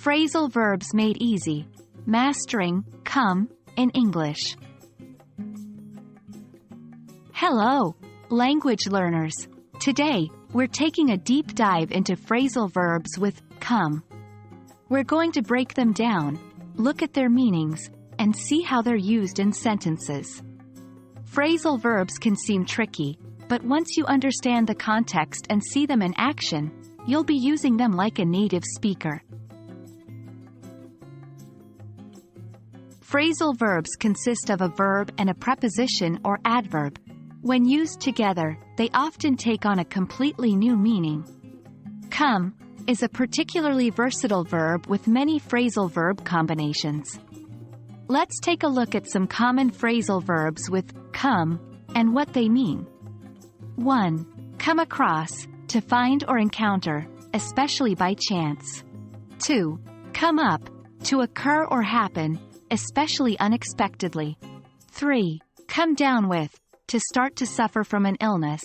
Phrasal verbs made easy. Mastering, come, in English. Hello, language learners. Today, we're taking a deep dive into phrasal verbs with come. We're going to break them down, look at their meanings, and see how they're used in sentences. Phrasal verbs can seem tricky, but once you understand the context and see them in action, you'll be using them like a native speaker. Phrasal verbs consist of a verb and a preposition or adverb. When used together, they often take on a completely new meaning. Come is a particularly versatile verb with many phrasal verb combinations. Let's take a look at some common phrasal verbs with come and what they mean. 1. Come across, to find or encounter, especially by chance. 2. Come up, to occur or happen, especially unexpectedly. 3. Come down with, to start to suffer from an illness.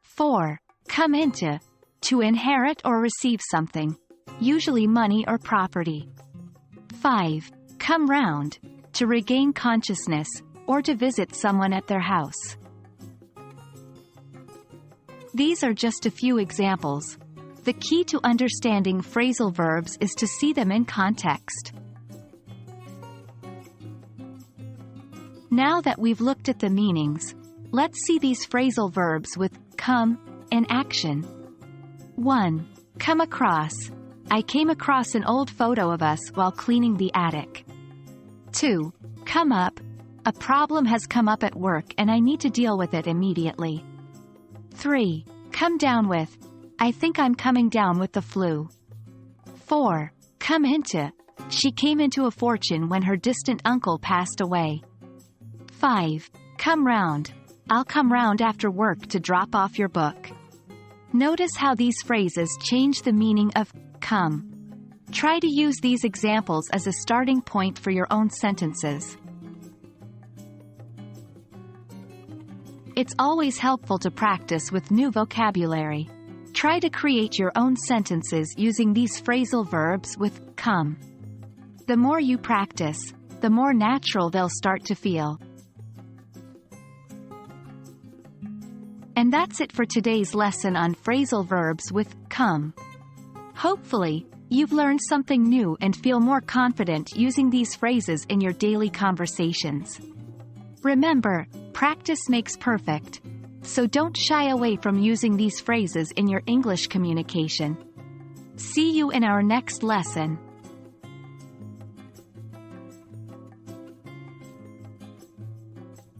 4. Come into, to inherit or receive something, usually money or property. 5. Come round, to regain consciousness, or to visit someone at their house. These are just a few examples. The key to understanding phrasal verbs is to see them in context. Now that we've looked at the meanings, let's see these phrasal verbs with come in action. 1. Come across. I came across an old photo of us while cleaning the attic. 2. Come up. A problem has come up at work and I need to deal with it immediately. 3. Come down with. I think I'm coming down with the flu. 4. Come into. She came into a fortune when her distant uncle passed away. 5. Come round. I'll come round after work to drop off your book. Notice how these phrases change the meaning of come. Try to use these examples as a starting point for your own sentences. It's always helpful to practice with new vocabulary. Try to create your own sentences using these phrasal verbs with come. The more you practice, the more natural they'll start to feel. And that's it for today's lesson on phrasal verbs with come. Hopefully, you've learned something new and feel more confident using these phrases in your daily conversations. Remember, practice makes perfect. So don't shy away from using these phrases in your English communication. See you in our next lesson.